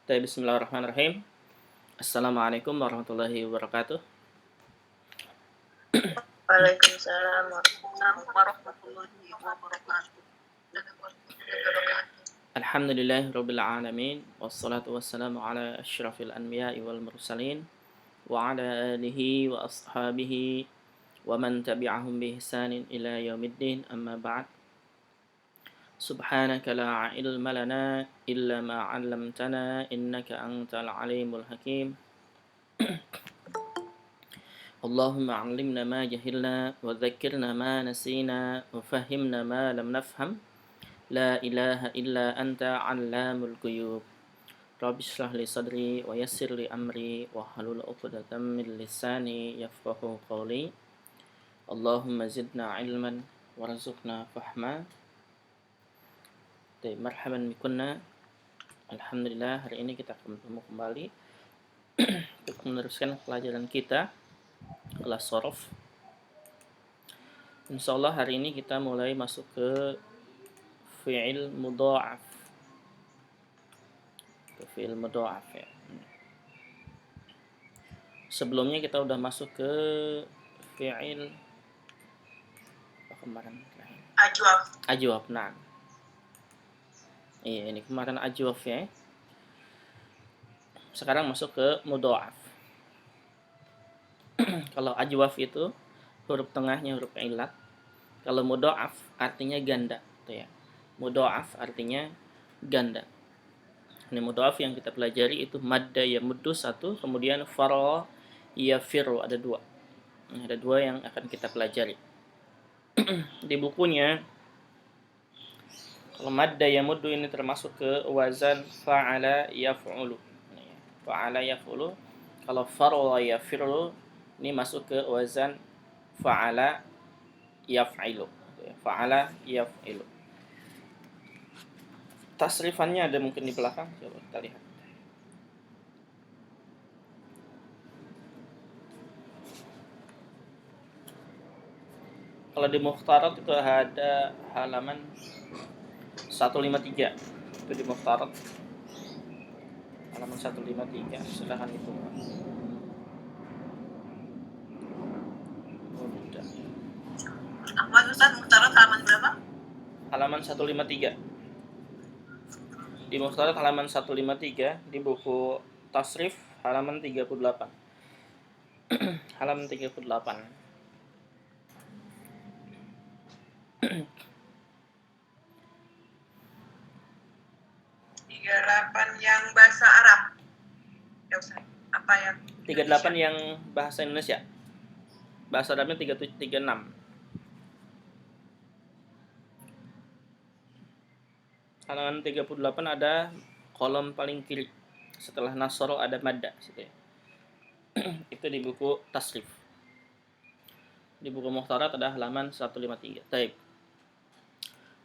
Bismillahirrahmanirrahim. Assalamualaikum warahmatullahi wabarakatuh. Waalaikumsalam warahmatullahi wabarakatuh. Alhamdulillahi rabbil alamin. Wassalatu wassalamu ala asyrafil anbiya'i wal mursalin wa ala alihi wa ashabihi wa man tabi'ahum bi ihsanin ila yaumiddin, amma ba'd. Subhanaka la ilma lana illa ma 'allamtana innaka antal alimul hakim. Allahumma 'allimna ma jahilna wa dhakkirna ma nasina wa fahhimna ma lam nafham. La ilaha illa anta 'allamul ghuyub. Rabbi shrah li sadri wa yassir li amri wa halul 'uqdatam min lisani yafqahu qawli. Allahumma zidna ilman warzuqna fahma. Marhaban bikunna. Alhamdulillah, hari ini kita akan bertemu kembali untuk meneruskan pelajaran kita kelas shorof. Insyaallah hari ini kita mulai masuk ke fi'il mudha'af. Fi'il mudha'af ya. Sebelumnya kita udah masuk ke fi'il apa kemarin? Ajwaf. Nah. Iya, ini kemarin ajwaf ya. Sekarang masuk ke mudha'af. Kalau ajwaf itu huruf tengahnya huruf ilat. Kalau mudha'af artinya ganda, gitu ya. Mudha'af artinya ganda. Ini mudha'af yang kita pelajari itu madda yamuddu satu, kemudian fara yafiru ada dua. Ada dua yang akan kita pelajari. Di bukunya kalau madda yamuddu ini termasuk ke wazan fa'ala yaf'ulu. Fa'ala yaf'ulu. Kalau fara yafiru ini masuk ke wazan fa'ala yaf'ilu. Fa'ala yaf'ilu. Tasrifannya ada mungkin di belakang, coba kita lihat. Kalau di Mukhtarat itu ada halaman 153. Itu di Mukhtarat halaman 153. Silahkan itu. Apa Ustaz, Mukhtarat halaman berapa? Halaman 153. Di Mukhtarat halaman 153, di buku Tasrif halaman 38. Halaman 38. 38 yang bahasa Arab. Ya Ustaz, apa yang 38 yang bahasa Indonesia. Bahasa Arabnya 36. Halaman 38 ada kolom paling kiri. Setelah nasoro ada madda situ ya. Itu di buku Tasrif. Di buku Mukhtarat ada halaman 153. Baik.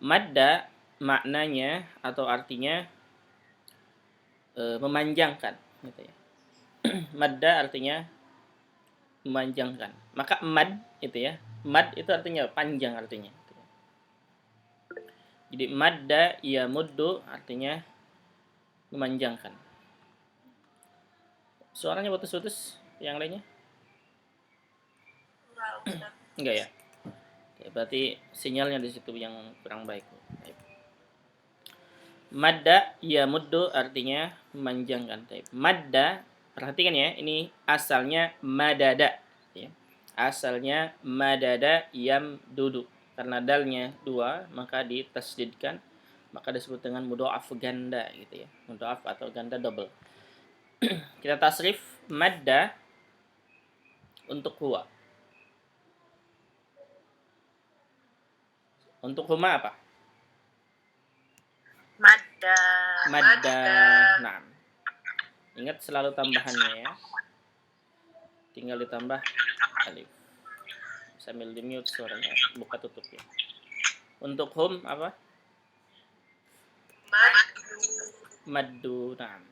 Madda maknanya atau artinya memanjangkan gitu ya. Madda artinya memanjangkan. Maka mad itu ya. Mad itu artinya panjang artinya. Jadi madda yamuddu artinya memanjangkan. Suaranya putus-putus yang lainnya? Enggak ya? Oke, berarti sinyalnya di situ yang kurang baik. Madda yamuddu artinya memanjangkan. Madda, perhatikan ya, ini asalnya madada ya. Asalnya madada yamdudu. Karena dalnya dua, maka ditasdidkan, maka disebut dengan mudha'af ganda gitu ya. Mudha'af atau ganda double. Kita tasrif madda untuk huwa. Untuk huma apa? Madda. Nah, ingat selalu tambahannya ya. Tinggal ditambah alif. Sambil di mute suaranya, buka tutup ya. Untuk hum apa? Maddu. Nah,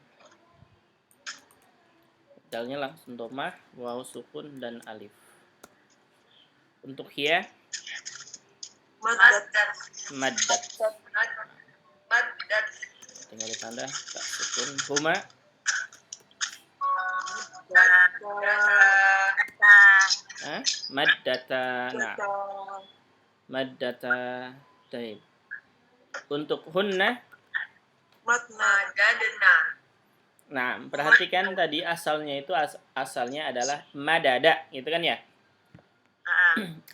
dalnya langsung domah, waw sukun dan alif. Untuk hiya maddat. Tinggal ditanda tak sukun. Huma Maddata. Nah, maddata. Taib. Untuk hunna. Madadna. Nah, perhatikan tadi asalnya itu asalnya adalah madada, gitu kan ya?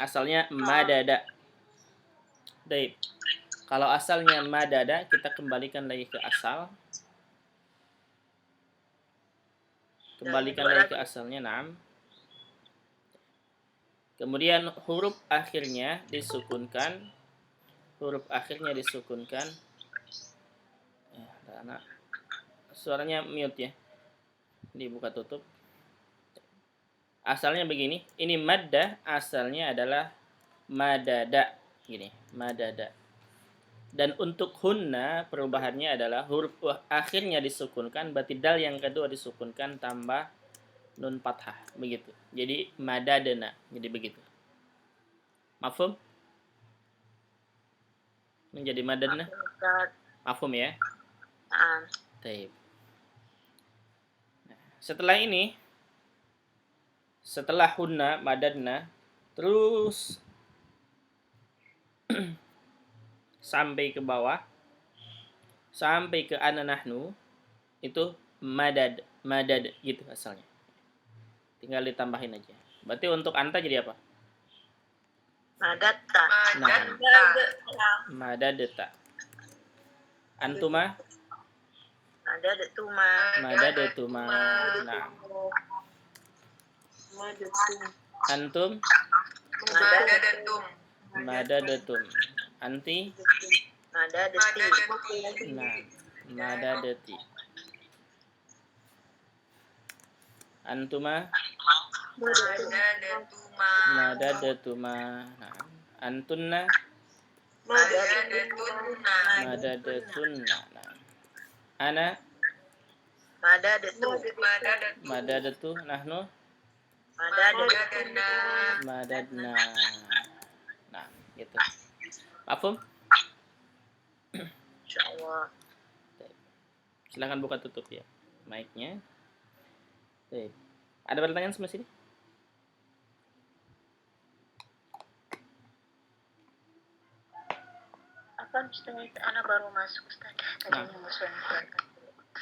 Asalnya madada. Taib. Kalau asalnya madada, kita kembalikan lagi ke asal. Kembalikan lagi ke asalnya, 6. Kemudian huruf akhirnya disukunkan. Huruf akhirnya disukunkan. Ada anak. Suaranya mute ya. Dibuka tutup. Asalnya begini. Ini maddah asalnya adalah madada. Gini, madada. Dan untuk hunna perubahannya adalah huruf akhirnya disukunkan, berarti dal yang kedua disukunkan tambah nun fathah, begitu. Jadi madadna, jadi begitu. Mafhum? Menjadi madadna? Mafhum ya? Taib. Nah, setelah ini, setelah hunna, madadna, terus sampai ke bawah, sampai ke ana nahnu, itu madad gitu asalnya. Tinggal ditambahin aja. Berarti untuk anta jadi apa? Madatta. Nah, madadta. Antuma? Madadatuma. Madadatuma. Nah. Antum? Madadatum. Anti? Madadati. Nah, madadati. Antuma? Madadatuma. Nah, antunna? Madadatunna. Nah. Ana? Madadatu. Madadatu. Nahnu? Madadna. Nah, gitu. Mafhum? Insyaallah. Silakan buka tutup ya mic-nya. Ada pertanyaan sampai sini? Apa Ustaz? Ana baru masuk Ustaz. Tadinya musuh.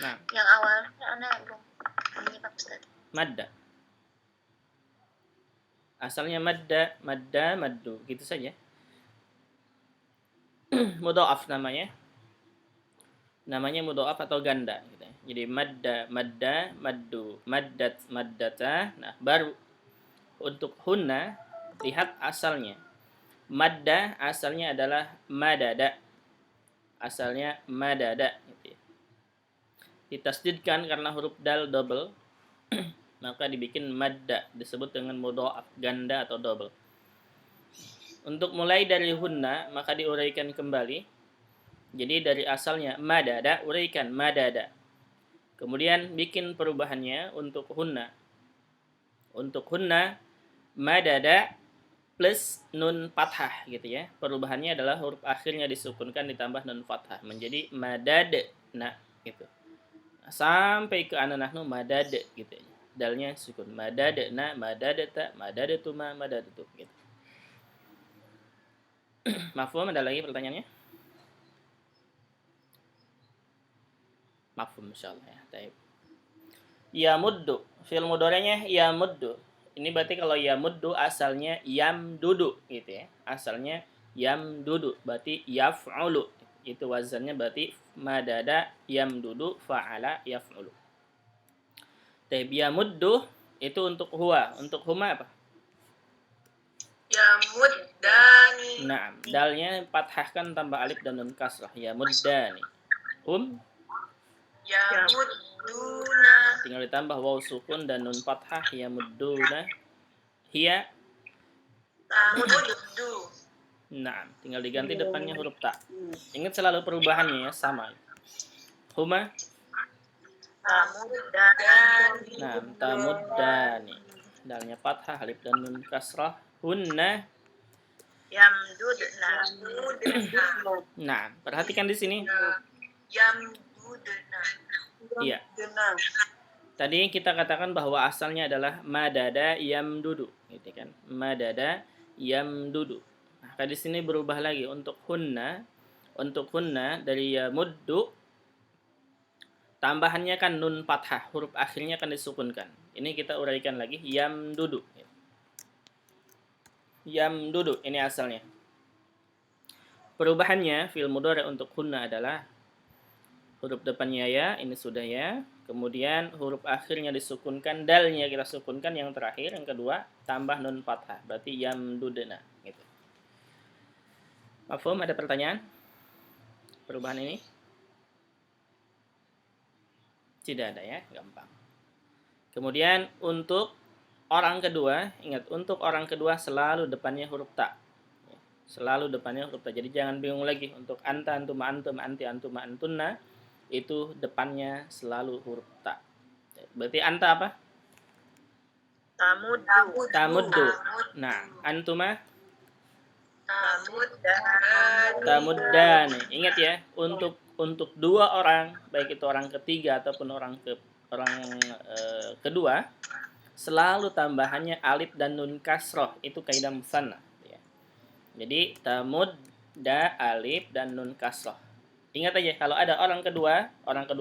Nah, Yang awalnya Ana belum menyimak Ustaz. madda. Asalnya madda, maddu, gitu saja. Mudha'af namanya. Namanya mudha'af atau ganda gitu. Jadi madda, maddu, maddata. Nah, baru untuk hunna lihat asalnya. Madda asalnya adalah madada. Asalnya madada gitu ya. Ditasdidkan karena huruf dal double. Maka dibikin madda, disebut dengan mudha'af, ganda atau double. Untuk mulai dari hunna maka diuraikan kembali. Jadi dari asalnya madada, uraikan madada. Kemudian bikin perubahannya untuk hunna. Untuk hunna madada plus nun fathah gitu ya. Perubahannya adalah huruf akhirnya disukunkan ditambah nun fathah menjadi madadna gitu. Sampai ke ana nahnu madad gitu ya. Dalnya sukun. Madadna, madadata, madadatuma, madadatu gitu. Mafhum, ada lagi pertanyaannya? Mafhum insyaallah ya. Baik. Yamuddu. Fi'il mudhari'nya yamuddu. Ini berarti kalau yamuddu asalnya yamdudu gitu ya. Asalnya yamdudu berarti yaf'ulu. Itu wazannya berarti madada yamdudu fa'ala yaf'ulu. Taib yamuddu itu untuk huwa. Untuk huma apa? Yamuddani. Nah, dalnya fathahkan tambah alif dan nun kasrah. Yamuddani. Yamudduna. Tinggal ditambah waw sukun dan nun fathah yamudduna. Hiya. Tamuddu. Nah, tinggal diganti depannya huruf ta. Ingat selalu perubahannya ya, sama. Huma. Tamuddani. Nah, tamuddani. Dalnya fathah, alif dan nun kasrah. Hunna. Yamdudna. Nah, perhatikan di sini. Yamdudna. Iya. Tadi kita katakan bahwa asalnya adalah madada yamdudu, gitu kan? Madada yamdudu. Nah, di sini berubah lagi untuk hunna. Untuk hunna dari yamuddu tambahannya kan nun fathah, huruf akhirnya kan disukunkan. Ini kita uraikan lagi, yamdudu. Yamdudu ini asalnya. Perubahannya fil mudhari untuk hunna adalah huruf depannya ya, ini sudah ya. Kemudian huruf akhirnya disukunkan, dalnya kita sukunkan yang terakhir, yang kedua tambah nun fathah, berarti yamdudna gitu. Mafhum, ada pertanyaan? Perubahan ini? Tidak ada ya, gampang. Kemudian untuk orang kedua, ingat untuk orang kedua selalu depannya huruf ta. Selalu depannya huruf ta. Jadi jangan bingung lagi untuk anta, antuma, antum, anti, antuma, antunna. Itu depannya selalu huruf ta. Berarti anta apa? Tamuddu. Nah, antuma? Tamuddan. Ingat ya, untuk dua orang, baik itu orang ketiga ataupun orang kedua, selalu tambahannya alif dan nun kasroh. Itu kaidah musanna. Ya. Jadi tamudda alif dan nun kasroh. Ingat aja, kalau ada orang kedua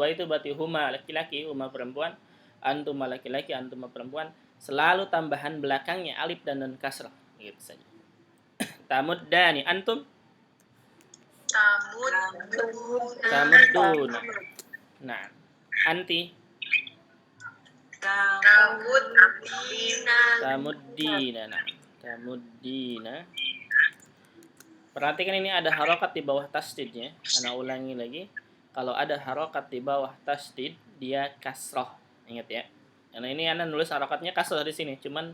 itu berarti huma laki-laki, huma perempuan, antuma laki-laki, antuma perempuan, selalu tambahan belakangnya alif dan nun kasrah, gitu saja. Tamuddani, antum? Tamuddun. Nah, anti? Tamuddina. Nah, tamuddina. Perhatikan ini ada harokat di bawah tasdidnya. Ana ulangi lagi. Kalau ada harokat di bawah tasdid, dia kasroh. Ingat ya. Karena ini Anda nulis harokatnya kasroh di sini. Cuman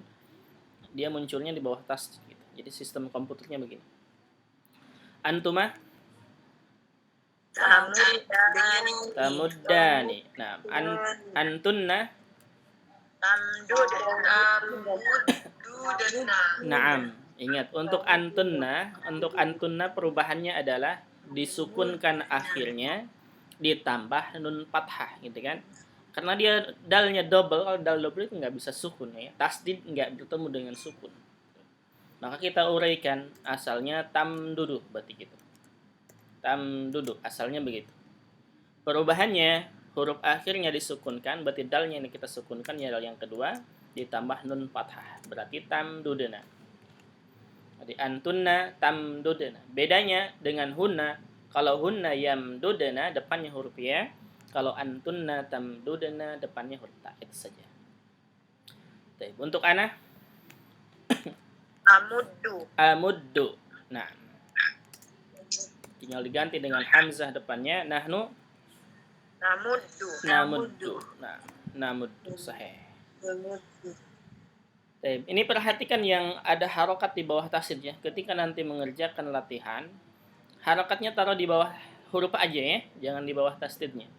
dia munculnya di bawah tasdid. Gitu. Jadi sistem komputernya begini. Antuma? Tamuddani. Nah, antunna? Naam. Ingat, untuk antunna perubahannya adalah disukunkan akhirnya ditambah nun fathah, gitu kan? Karena dia dalnya double, kalau dal double itu nggak bisa sukun ya. Tasdid nggak bertemu dengan sukun. Maka kita uraikan asalnya tamdudu, berarti gitu. Tamdudu, asalnya begitu. Perubahannya huruf akhirnya disukunkan, berarti dalnya ini kita sukunkan ya, dal yang kedua ditambah nun fathah, berarti tamdudna. Jadi antunna tamdudna. Bedanya dengan hunna, kalau hunna yamdudna depannya huruf ya, kalau antunna tamdudna depannya huruf ta, itu saja. Baik, untuk ana amuddu. Nah, tinggal diganti dengan hamzah depannya, nahnu namuddu. Nah, namuddu sahih. Ini perhatikan yang ada harokat di bawah tasdid ya. Ketika nanti mengerjakan latihan, harokatnya taruh di bawah huruf aja ya, jangan di bawah tasdidnya.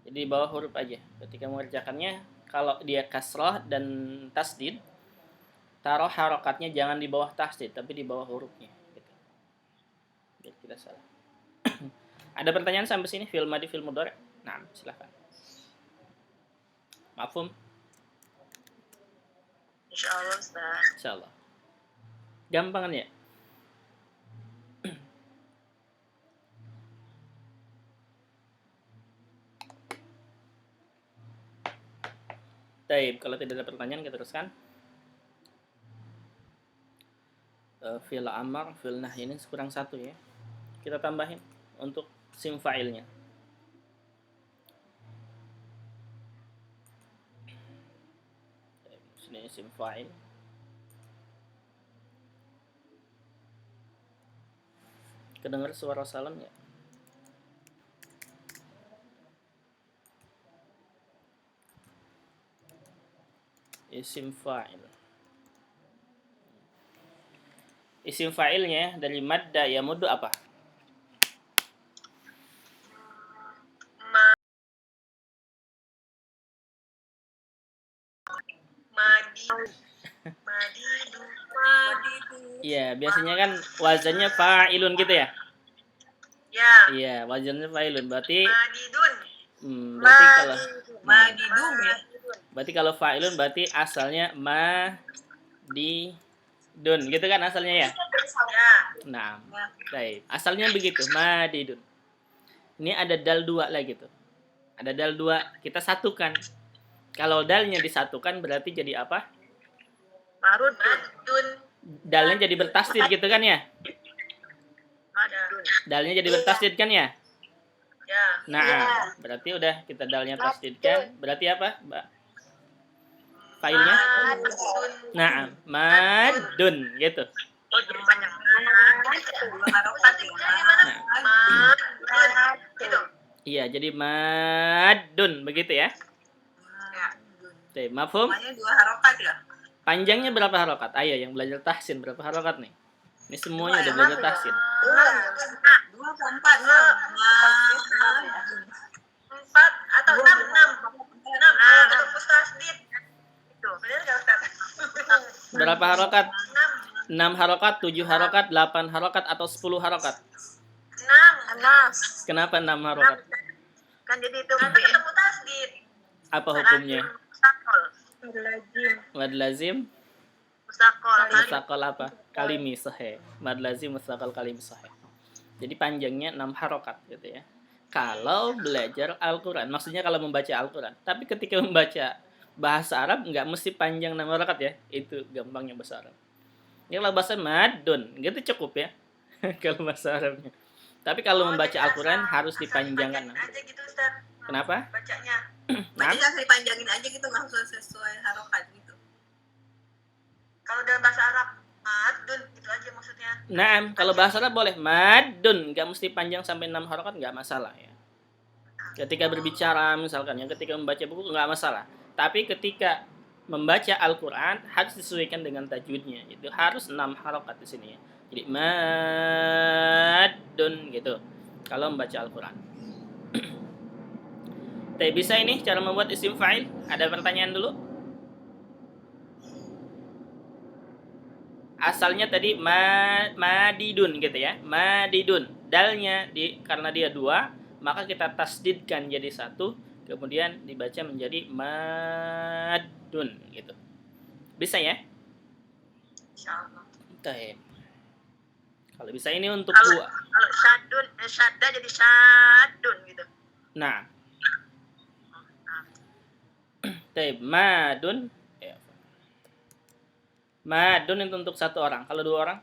Jadi di bawah huruf aja. Ketika mengerjakannya, kalau dia kasroh dan tasdid, taruh harokatnya jangan di bawah tasdid, tapi di bawah hurufnya. Gitu. Biar tidak salah. Ada pertanyaan sampai sini? Fil madi, fil mudhari? Nah, silakan. Mafhum? Insyaallah Ustaz. Insyaallah. Gampang kan ya? Baik, kalau tidak ada pertanyaan kita teruskan. Fil amar, fil nahy ini kurang satu ya. Kita tambahin untuk sim fa'ilnya. Sini sim fa'il. Kedengar suara salam ya? Isim fa'il. Isim fa'ilnya dari madda yamuddu apa? Iya, biasanya kan wazannya fa'ilun gitu ya? Ya. Iya, wazannya fa'ilun. Berarti Madidun. berarti kalau Madidun ya. Berarti kalau fa'ilun berarti asalnya madidun. Gitu kan asalnya ya? Ya. Nah, baik. Asalnya begitu, madidun. Ini ada dal 2 lagi tuh. Ada dal 2, kita satukan. Kalau dalnya disatukan berarti jadi apa? Madun. Dalnya jadi bertasdid gitu kan ya? Madun. Dalnya jadi bertasdid kan ya? Ya. Nah, berarti udah kita dalnya tasdidkan. Berarti apa, Mbak? Fa'ilnya? Madun. Nah, madun gitu. Oh, jadi panjang. Statiknya gimana? Nah, Madun. Gitu. iya, jadi madun begitu ya. Ya. Oke, mafhum? Semuanya 2 harokat ya? Panjangnya berapa harokat? Ayo yang belajar tahsin berapa harokat nih? Ini semuanya udah belajar tahsin. 2 atau 4? 4 atau 6? 6 atau mustasdid. Itu, benar nggak Ustaz? Berapa harokat? 6. 6 harokat, 7 harokat, 8 harokat atau 10 harokat? 6. Kenapa 6 harokat? Kan jadi itu karena ketemu tasdid. Apa hukumnya? Mustakol. Mad lazim, Mustakol. mustaqal apa? Kalimi sahih. Mad lazim, mustaqal kalimi sahih. Jadi panjangnya 6 harokat gitu ya. Kalau belajar Al-Quran, maksudnya kalau membaca Al-Quran. Tapi ketika membaca bahasa Arab nggak mesti panjang 6 harokat ya. Itu gampangnya bahasa Arab. Ya kalau bahasa madun, gitu cukup ya. Kalau bahasa Arabnya. Tapi kalau membaca Al-Quran harus dipanjangkan. Aja gitu Ustaz. Kenapa? Bacanya. Nah, Bacanya asal dipanjangin aja gitu, nggak usah sesuai harokat gitu. Kalau dalam bahasa Arab, madun gitu aja maksudnya. nah, kalau bahasa Arab boleh madun, nggak mesti panjang sampai 6 harokat, nggak masalah ya. Ketika berbicara misalkan ya, ketika membaca buku nggak masalah. Tapi ketika membaca Al-Quran harus disesuaikan dengan tajwidnya. Itu harus 6 harokat di sini ya. Jadi madun gitu. Kalau membaca Al-Quran. Tapi bisa ini cara membuat isim fa'il? Ada pertanyaan dulu? Asalnya tadi madidun gitu ya. Madidun. Dalnya karena dia 2, maka kita tasdidkan jadi 1, kemudian dibaca menjadi madun gitu. Bisa ya? Insyaallah. Kalau bisa ini untuk Kalau 2. syadun, syadda jadi syadun gitu. Nah, madun. Ya. Madun itu untuk 1 orang. Kalau 2 orang?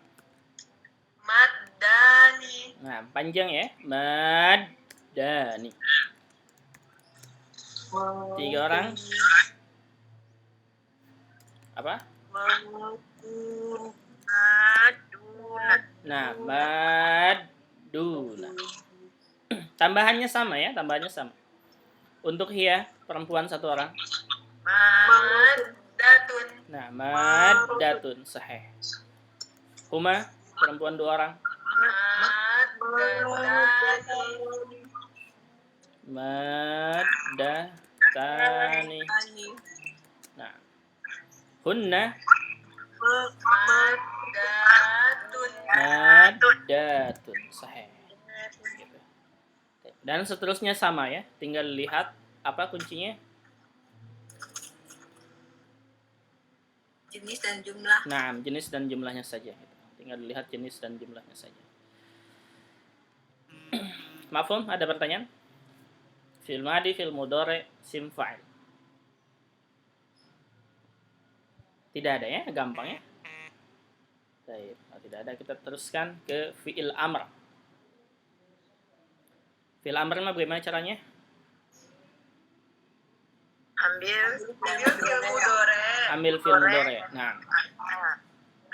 Madani. Nah, panjang ya. Madani. 3 orang? Apa? Maduna. Nah, maduna. Tambahannya sama ya, tambahannya sama. Untuk hiya, perempuan 1 orang. Maddatun. Nah, maddatun sahih. Huma, perempuan 2 orang. Maddatani. Nah, hunna maddatun sahih. Gitu. Dan seterusnya sama ya, tinggal lihat apa kuncinya. Jenis dan jumlah. Nah, jenis dan jumlahnya saja. Tinggal dilihat jenis dan jumlahnya saja. Mafhum? Ada pertanyaan? Fil madi, fil mudhari, sim fa'il. Tidak ada ya, gampang ya. Baik, kalau tidak ada kita teruskan ke fi'il amr. Fi'il amr mah bagaimana caranya? Ambil fil mudhari. Nah,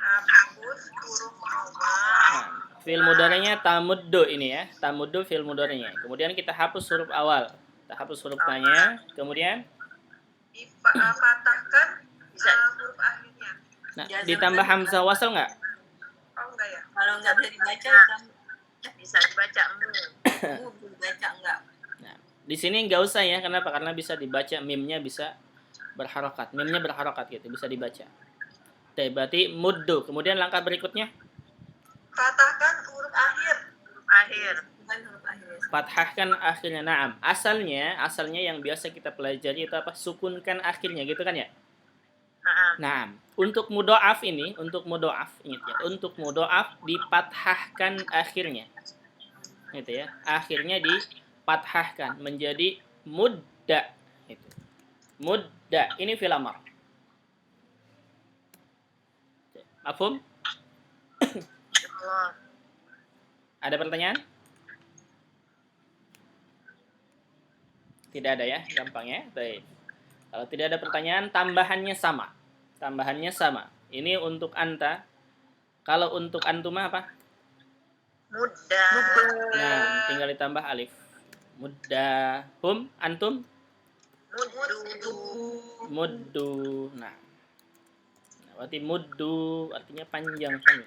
Hapus huruf awal. fil mudhari'nya tamuddu ini ya. Tamuddu fil mudhari'nya. Kemudian kita hapus huruf awal. Kita hapus huruf tanya, kemudian Dipatahkan huruf akhirnya. nah, ditambah hamzah wasal enggak? Oh enggak ya? Kalau nggak bisa dibaca, Bisa dibaca dibaca enggak. Nah, di sini nggak usah ya. Kenapa? Karena bisa dibaca, mimnya bisa berharokat. Mimnya berharokat gitu, bisa dibaca. Oke, berarti muddu. Kemudian langkah berikutnya Patahkan huruf akhir. Akhir. Bukan huruf akhirnya. Fathahkan akhirnya. Naam. Asalnya yang biasa kita pelajari itu apa? Sukunkan akhirnya, gitu kan ya? Naam. Untuk mudha'af ini, ingat ya, untuk mudha'af dipathahkan akhirnya. Gitu ya. Akhirnya dipathahkan menjadi mudda. Gitu. Mudda. Ini fi'il amr. Mafhum? Allah. Ada pertanyaan? Tidak ada ya, gampang ya. Baik. Kalau tidak ada pertanyaan, tambahannya sama. Tambahannya sama. Ini untuk anta. Kalau untuk antuma apa? Mudah. Nah, tinggal ditambah alif. Mudahum, antum? Muddu. Muddu. Nah, berarti muddu artinya panjang kan.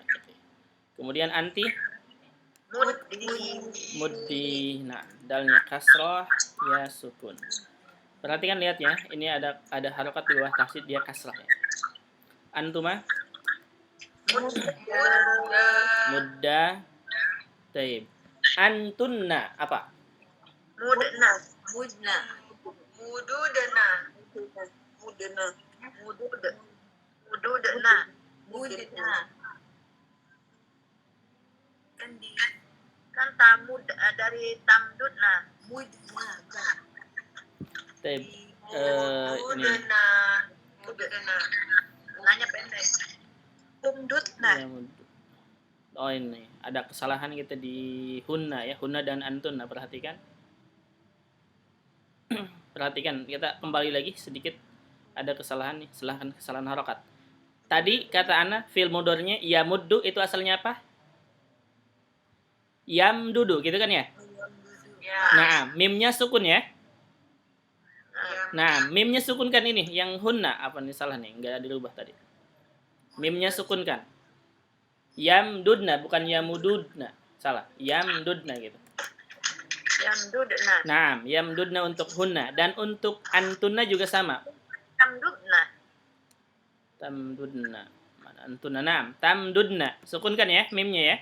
Kemudian anti? Muddi. Muddi. Nah, dalnya kasroh, ya sukun. Perhatikan, lihat ya, ini ada harokat di bawah tasydid, dia kasrah ya. Antuma? Mudda. Taib. Antunna apa? Mudna. Mudna. Mududna. Mudna. Mududna. Mudna. Kan tamud dari tamdudna. Mudna. Taib. Ini. Mududna. Nanya pendek. Umdudna. Ya, oh, ini ada kesalahan kita di hunna ya, hunna dan antun. Nah, perhatikan. Perhatikan, kita kembali lagi sedikit, ada kesalahan nih, kesalahan harokat. Tadi kata ana fi'il mudhari'nya yamuddu itu asalnya apa? Yamdudu, gitu kan ya? Ya. Nah, mimnya sukun ya. Nah, mimnya sukun kan ini, yang hunna apa nih, salah nih, enggak dirubah tadi. Mimnya sukun kan. Yamdudna bukan yamududna. Salah, yamdudna gitu. Yamdudna. Nah, yamdudna untuk hunna, dan untuk antunna juga sama. Tamdudna. Tamdudna. Mana antunna? Naam, tamdudna. Sukun kan ya mimnya ya?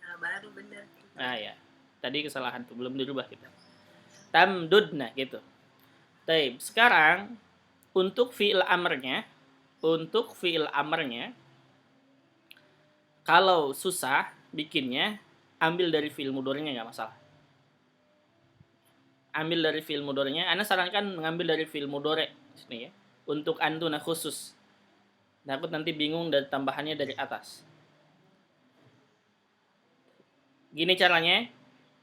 Nah, baru benar. Nah, ya. Tadi kesalahan tuh, belum dirubah kita. Tamdudna gitu. Taib. Sekarang untuk fi'il amrnya, kalau susah bikinnya, ambil dari fi'il mudhari'nya, nggak masalah. Ambil dari fi'il mudhari'nya. Ana sarankan mengambil dari fi'il mudhari' sini ya. Untuk antuna khusus. Takut nanti bingung dari tambahannya dari atas. Gini caranya.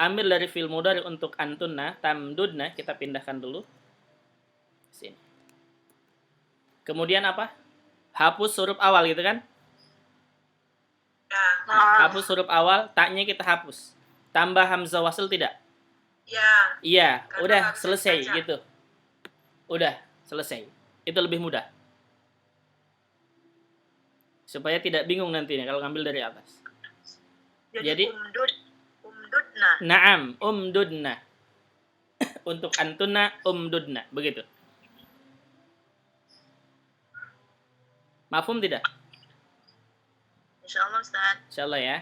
Ambil dari fi'il mudhari' untuk antunna, tamdudna, kita pindahkan dulu. Sini. Kemudian apa? Hapus huruf awal gitu kan? Ya. Hapus huruf awal, taknya kita hapus. Tambah hamzah wasl tidak? Ya. Iya, Karena udah nggak bisa selesai dibaca. gitu. Udah selesai. Itu lebih mudah. Supaya tidak bingung nantinya kalau ngambil dari atas. Jadi umdudna. Naam, umdudna. Untuk antunna, umdudna. Begitu. Mafhum tidak? Insyaallah Ustaz. Insyaallah ya.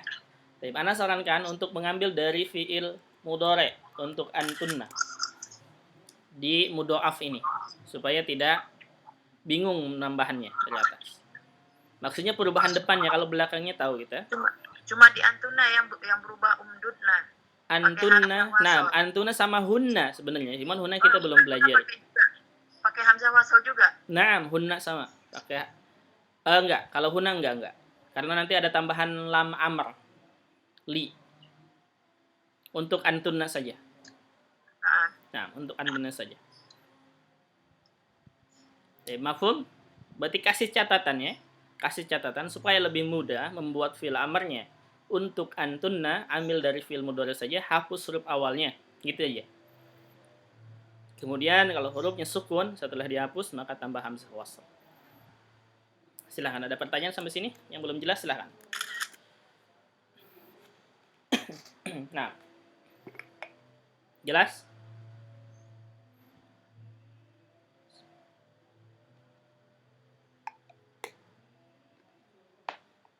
Baik, ana sarankan untuk mengambil dari fi'il mudhari' untuk antunna di mudha'af ini supaya tidak bingung nambahannya dari atas. Maksudnya perubahan depannya, kalau belakangnya tahu kita. Cuma di antuna yang berubah umdudna. Antunna, nah, antuna sama hunna sebenarnya. Cuman hunna kita belum belajar. Pakai hamzah wasal juga. Nah, hunna sama. Pakai enggak, kalau hunna enggak. Karena nanti ada tambahan lam amr. Li. Untuk antunna saja. Nah, untuk antunna saja. Mafhum? Berarti kasih catatan ya. Kasih catatan supaya lebih mudah membuat fi'il amrnya. Untuk antunna, ambil dari fi'il mudhari saja, hapus huruf awalnya. Gitu aja. Kemudian kalau hurufnya sukun, setelah dihapus, maka tambah hamzah wasl. Silahkan, ada pertanyaan sampai sini? Yang belum jelas, silahkan. Nah. Jelas?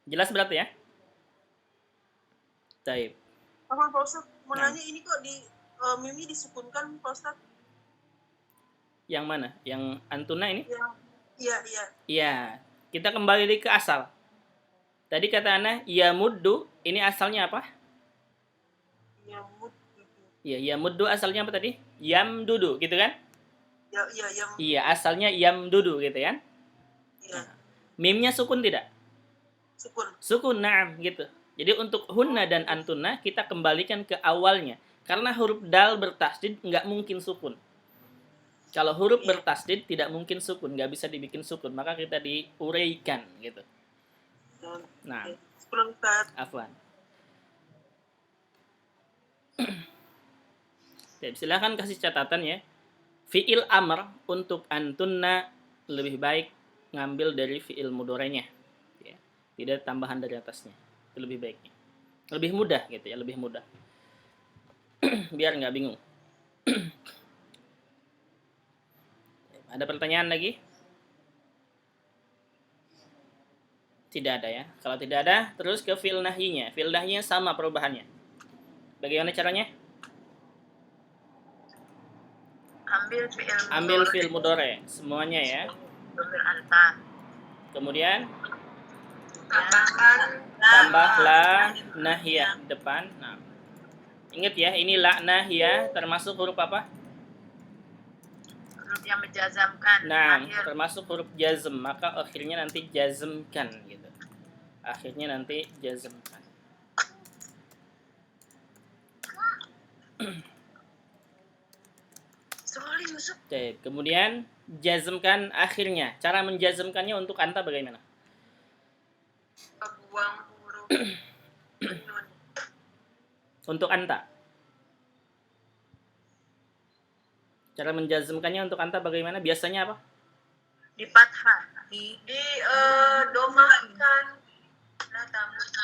Jelas berarti ya? Baik. Apa Pak Ustadz? Mau Nah. nanya ini kok di Mimi disukunkan Pak Ustadz? Yang mana? Yang antuna ini? Iya, iya. Iya. Kita kembali lagi ke asal. Tadi kata Ana, ya muddu, ini asalnya apa? Ya, mud. Iya, ya muddu asalnya apa tadi? Yamdudu, gitu kan? Ya, iya, yang. Iya, asalnya yamdudu, gitu kan? Iya, Mimnya sukun tidak? sukun. Sukun, na'am, gitu. Jadi untuk hunna dan antuna kita kembalikan ke awalnya. Karena huruf dal bertasdid nggak mungkin sukun. Kalau huruf bertasdid tidak mungkin sukun, nggak bisa dibikin sukun, maka kita diuraikan gitu. Nah, Sebelum Ustadz. afwan. Oke, silahkan kasih catatan ya. Fi'il amr untuk antunna lebih baik ngambil dari fi'il mudorenya. Ya. Tidak tambahan dari atasnya. Itu lebih baiknya. Lebih mudah gitu ya, lebih mudah. Biar nggak bingung. Ada pertanyaan lagi? Tidak ada ya. Kalau tidak ada, terus ke fi'il nahyinya. Fi'il nahyinya sama perubahannya. Bagaimana caranya? Ambil fi'il mudhari semuanya ya. Domir anta. Kemudian Tambahkan tambah la nahiyah depan. Nah, ingat ya, ini la nahiyah termasuk huruf apa? Huruf yang menjazamkan. Nah, Akhir. termasuk huruf jazm, maka akhirnya nanti jazmkan gitu. Akhirnya nanti jazmkan. Oke, kemudian jazmkan akhirnya. Cara menjazmkannya untuk anta bagaimana? buang huruf nun. Untuk anta. Cara menjazmkannya untuk anta bagaimana? Biasanya apa? Di fathah. Di domakan la tamuddu.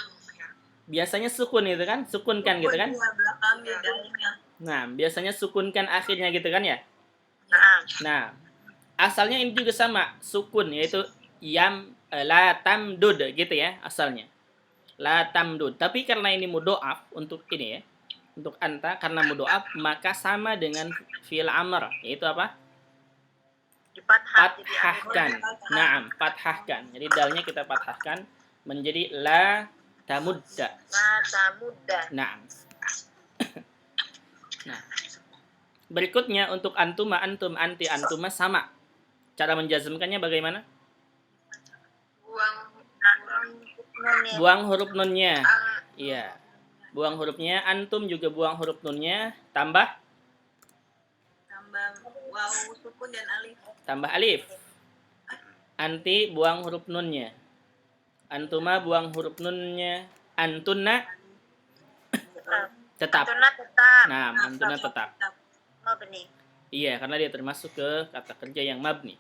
Biasanya sukun itu kan? Sukunkan gitu kan? Ya, belakangnya dalnya. Nah, biasanya sukunkan akhirnya gitu kan ya? Nah, Nah, asalnya ini juga sama, sukun yaitu la tamdud gitu ya asalnya. La tamdud. Tapi karena ini mudhoaf untuk ini ya, untuk anta karena mudhoaf maka sama dengan fi'il amr yaitu apa? di fathah. Jadi Fathahkan. Naam, fathahkan. Jadi dalnya kita fathahkan menjadi la tamudda. mata muda. Naam. Nah, berikutnya untuk antuma, antum, anti, antuma sama. Cara menjazmkannya bagaimana? Buang huruf nunnya. Iya. Buang hurufnya. Antum juga buang huruf nunnya. Tambah Waw, sukun dan alif. tambah alif. Anti buang huruf nunnya. Antuma buang huruf nunnya. Antunna tetap. Antuna tetap. Nah, antuna tetap. Mabni. Iya, karena dia termasuk ke kata kerja yang mabni.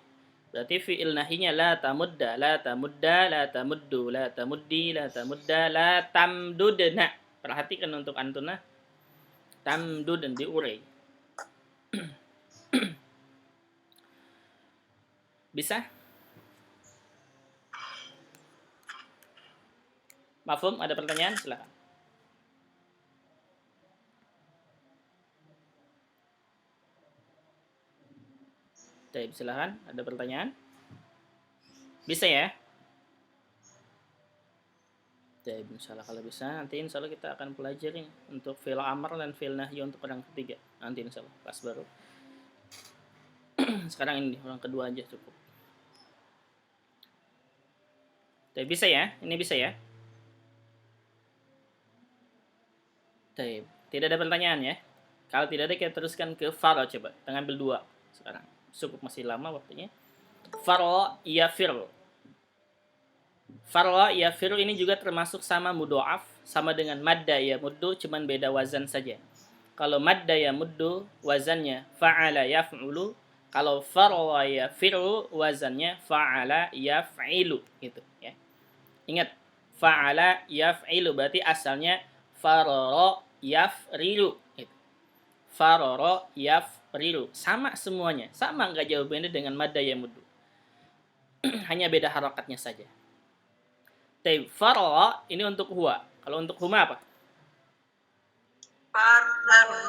Berarti fi'il nahinya la tamudda, la tamudda, la tamuddu, la tamuddi, la tamudda, la tamdudna. Perhatikan untuk antuna. Tamdud dan diurai. Bisa? Mafhum? Ada pertanyaan? Silakan. Baik, silakan. Ada pertanyaan? Bisa ya? Baik, insyaallah kalau bisa nanti insyaallah kita akan pelajari untuk fi'il amr dan fi'il nahyi untuk orang ketiga. Nanti insyaallah kelas baru. Sekarang ini orang kedua aja cukup. Baik, bisa ya? Ini bisa ya? Baik, tidak ada pertanyaan ya? Kalau tidak ada kita teruskan ke faro coba. Kita ngambil dua sekarang. Cukup masih lama waktunya. Faro yafiru. Faro yafiru ini juga termasuk sama mudhoaf, sama dengan madda ya muddu, cuman beda wazan saja. Kalau madda ya muddu wazannya fa'ala yaf'ulu, kalau faro yafiru wazannya fa'ala yaf'ilu gitu ya. Ingat, fa'ala yaf'ilu berarti asalnya faroro yafrilu gitu. Faroro yafrilu, sama semuanya, sama nggak jauh beda dengan madda ya muddu. Hanya beda harokatnya saja. Taib faro ini untuk huwa. Kalau untuk huma apa? Farro.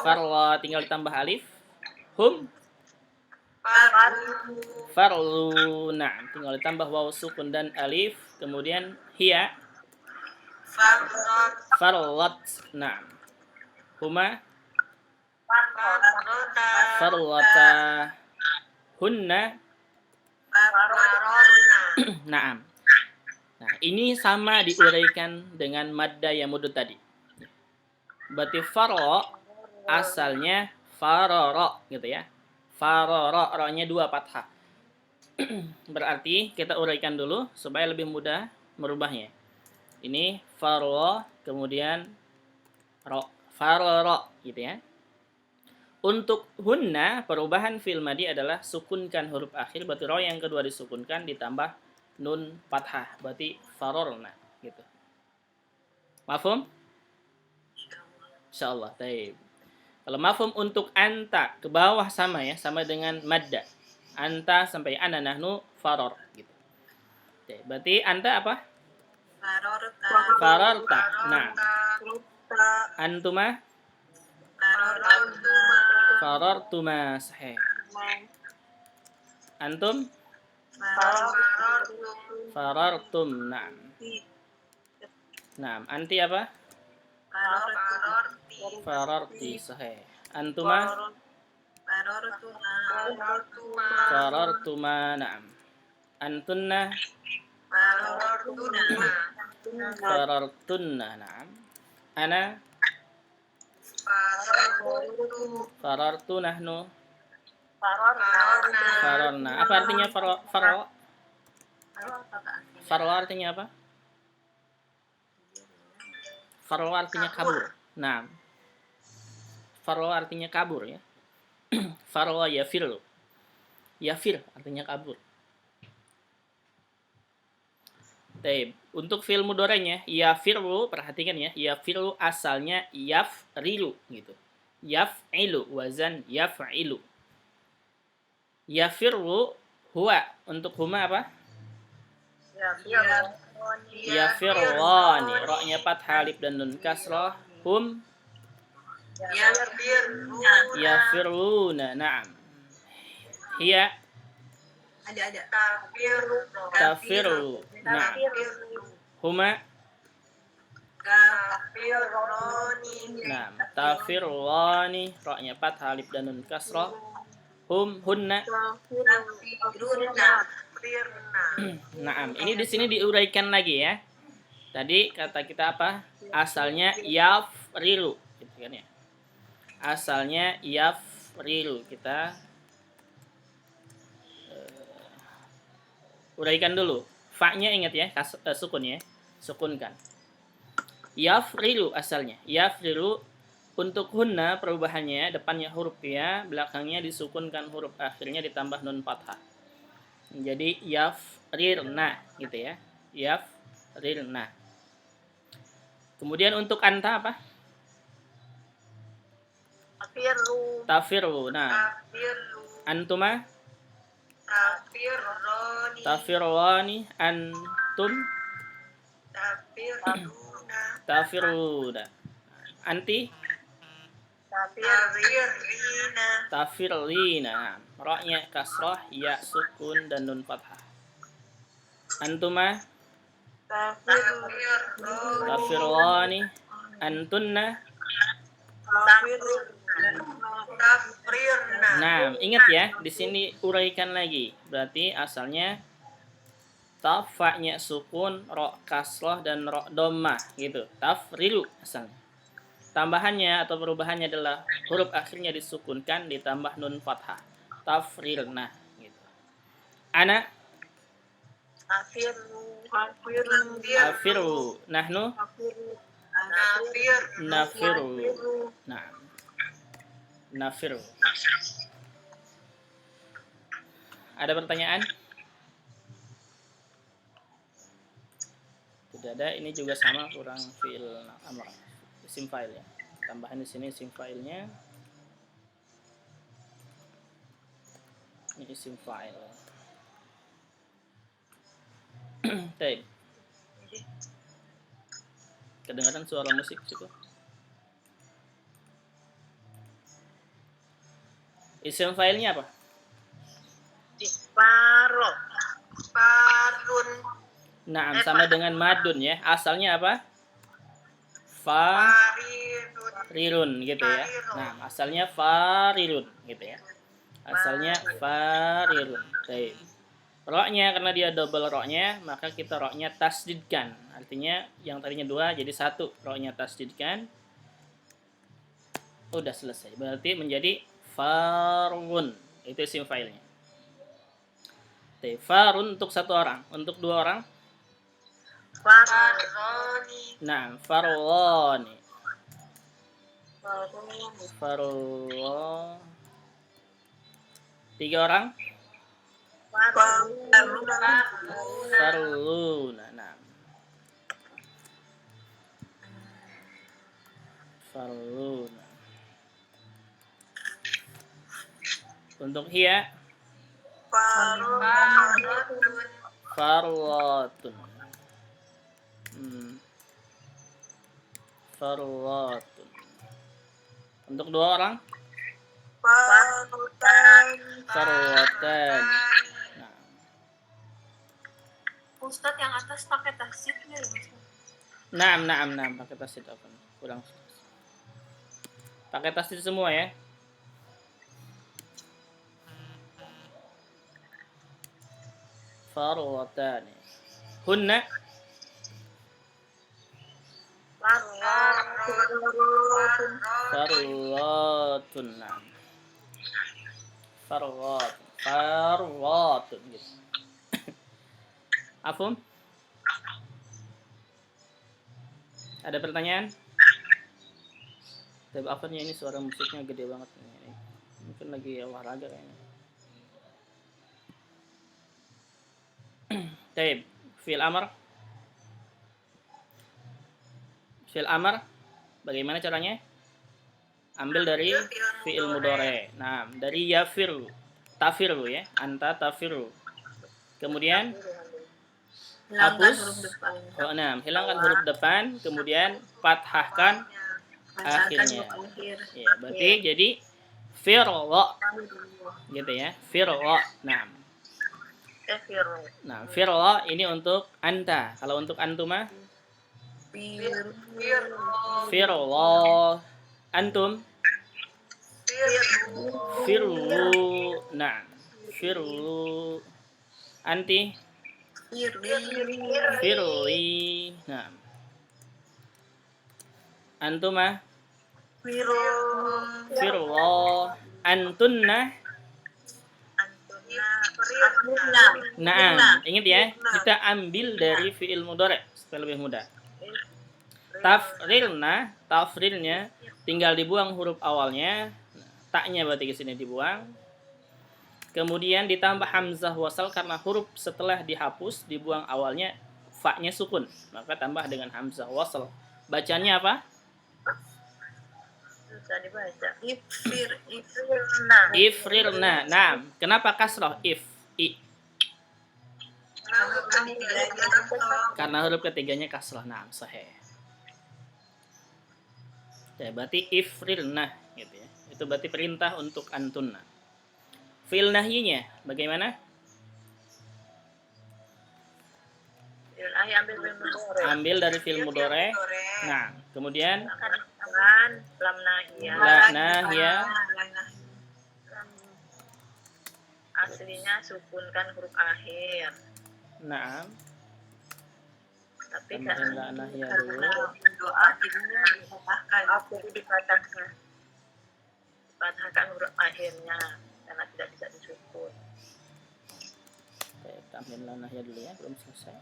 Farla tinggal ditambah alif. Hum Farru. farlu. Nah, tinggal ditambah waw sukun dan alif. Kemudian hiya Farrot. farlat. Nah, huma Farrota. farlata. Hunna Farrona. Naam. Nah, ini sama diuraikan dengan madda yamudud tadi. Berarti faro asalnya faroro gitu ya. Faroro, ro-nya 2 fathah. Berarti kita uraikan dulu supaya lebih mudah merubahnya. Ini faro kemudian ro, faroro gitu ya. Untuk hunna perubahan fil madi adalah sukunkan huruf akhir, berarti ro yang kedua disukunkan ditambah nun fathah, berarti farorna gitu. Mafhum? Insyaallah. Baik. Kalau mafhum untuk anta ke bawah sama ya, sama dengan madda. Anta sampai ana nahnu faror gitu. Oke, berarti anta apa? Farorta. Farorta. Nah, Farorta. antuma Farorta. farortuma sahih. Antum farortum. Nah. Nah, anti apa? Farorti sahih. Antuma farortuma. Naam. Antunna farortunna. Naam. Ana farortu nahnu farorna. Apa artinya faro? Faro artinya apa? Faro artinya kabur. Nah, faro artinya kabur ya. Faro yafirlu. Yafir artinya kabur. Baik, untuk fi'il mudhari'nya yafirlu, perhatikan ya, yafirlu asalnya yafrilu gitu. Yaf'ilu, wazan yaf'ilu. Yafirlu huwa, untuk huma apa? Yafirlani, ra-nya fathah, alif dan nun kasrah. Hum yafirluna. Na'am. Hiya Ada. tafirlu. Na'am. Huma Nah, tafirlani, ra-nya fathah, alif dan nun kasrah. Hunna. Naam, ini di sini diuraikan lagi ya. Tadi kata kita apa? Asalnya yafrilu, gitu kan ya. Asalnya yafrilu. Kita uraikan dulu. Fa-nya ingat ya, sukun ya. Sukunkan. Yafrilu asalnya. Yafrilu. Untuk hunna perubahannya, depannya huruf ya, belakangnya disukunkan huruf akhirnya ditambah nun fathah. Jadi yafrirna gitu ya. Yafrirna. Kemudian untuk anta apa? Tafirlu. Nah, antuma tafirwani. Antum tafiruna. Anti tafirlina. Ra-nya kasrah, ya sukun dan nun fathah. Antuma tafirlani. Antunna. Nah, ingat ya, di sini uraikan lagi. Berarti asalnya tafa'nya sukun, ra kasrah dan ra dhammah gitu. Tafrilu asalnya. Tambahannya atau perubahannya adalah huruf akhirnya disukunkan ditambah nun fathah. Tafrilna gitu. Ana afiru. Nahnu nafiru. Nah, nafiru. Ada pertanyaan? Tidak ada. Ini juga sama, kurang fi'il amr. Isim fa'il ya. Tambahan di sini isim fa'ilnya. Ini isim fa'il. Baik. Kedengaran suara musik situ? Isim fa'ilnya apa? Faro. Farun. Naam, sama dengan madun ya. Asalnya apa? Fa Farirun. rirun gitu ya. Nah, asalnya farirun gitu ya. Asalnya farirun. Baik. Roknya karena dia double roknya, maka kita roknya tasdidkan. Artinya yang tadinya 2 jadi 1. Roknya tasdidkan. Udah selesai. Berarti menjadi farun. Itu isim fa'ilnya. Farun untuk 1 orang. Untuk 2 orang. Faroni. Nah, faroni. Faroni. Farlo. 3 orang. Farluna. Nah. Farluna. Untuk hiya. Farotun. Farlatun. Farlatun. Untuk 2 orang. Farutan. Farwatan. Nah, Ustadz yang atas pakai tasdidnya ya, Mas? naam, pakai tasdid apa? Kurang. Pakai tasdid semua ya. Farwatan. Hunna. Farwatun. Nah. Farwatun gitu. Afum? Ada pertanyaan? Tapi apanya ini suara musiknya gede banget ini. Mungkin lagi olahraga kayaknya. Taib, fi'il amr. Fi'il amr bagaimana caranya? Ambil dari fi'il mudhari. Nah, dari yafiru. Tafiru ya, anta tafiru. Kemudian hapus. Oh, nah, hilangkan huruf depan, kemudian fathahkan akhirnya. Ya, berarti jadi firra. Gitu ya, firra. Nah, firra ini untuk anta. Kalau untuk antuma? Firra. Antum? Firru. Nah, firru. Anti? Firri. Nah. Antuma? Firra. Antunna? Nah, ingat ya, kita ambil dari fi'il mudhari supaya lebih mudah. Tafrilnya tinggal dibuang huruf awalnya, taknya berarti ke sini dibuang. Kemudian ditambah hamzah wasal karena huruf setelah dihapus dibuang awalnya fa-nya sukun, maka tambah dengan hamzah wasal. Bacanya apa? Bisa dibaca. Ifrirna. Nah, kenapa kasrah? I. Karena huruf ketiganya kasrah. Nah, sahih. Ya, berarti ifrilna gitu ya. Itu berarti perintah untuk antunna. Fi'il nahyinya bagaimana? Ambil dari fi'il mudhari. Nah, kemudian lam nahiyah. la nahya. Aslinya sukunkan huruf akhir. Naam. Tapi Tambahin la nahya dulu. Doa jadinya dipatahkan. dipatahkan. Patahkan huruf akhirnya karena tidak bisa disukun. Oke, tambahin la nahya dulu ya, belum selesai.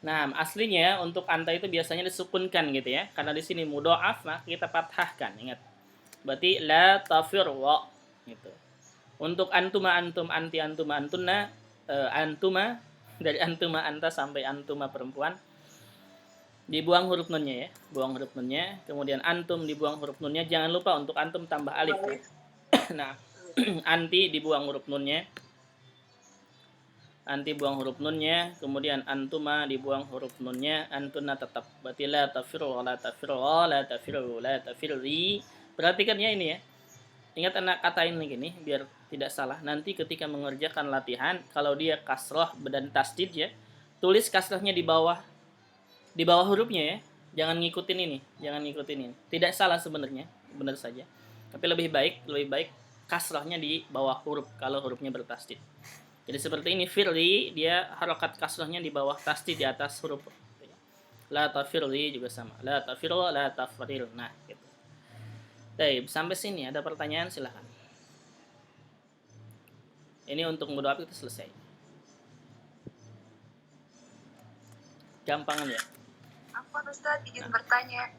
Nah, aslinya untuk anta itu biasanya disukunkan gitu ya. Karena di sini mudha'af maka kita fathahkan. Ingat. Berarti la tafirwa gitu. Untuk antuma antum anti antuma antunna antuma dari antuma anta sampai antuma perempuan dibuang huruf nunnya ya. Buang huruf nunnya, kemudian antum dibuang huruf nunnya. Jangan lupa untuk antum tambah alif ya. Nah, anti dibuang huruf nunnya. Anti buang huruf nunnya, kemudian antuma dibuang huruf nunnya, antuna tetap. Berarti la tafiru, la tafiru, la tafiru, la tafirri. Perhatikan ya ini ya. Ingat anak katain gini biar tidak salah. Nanti ketika mengerjakan latihan, kalau dia kasroh dan tasdid ya, tulis kasrohnya di bawah hurufnya ya. Jangan ngikutin ini, jangan ngikutin ini. Tidak salah sebenarnya, benar saja. Tapi lebih baik kasrohnya di bawah huruf kalau hurufnya bertasdid. Jadi seperti ini, firli dia harokat kasrohnya di bawah tasdid di atas huruf. La tafirli juga sama. La tafirlo, la tafril. Nah, gitu. Baik, sampai sini ada pertanyaan silahkan. Ini untuk mudhaf kita selesai. Gampangan ya. Apa Ustaz izin bertanya?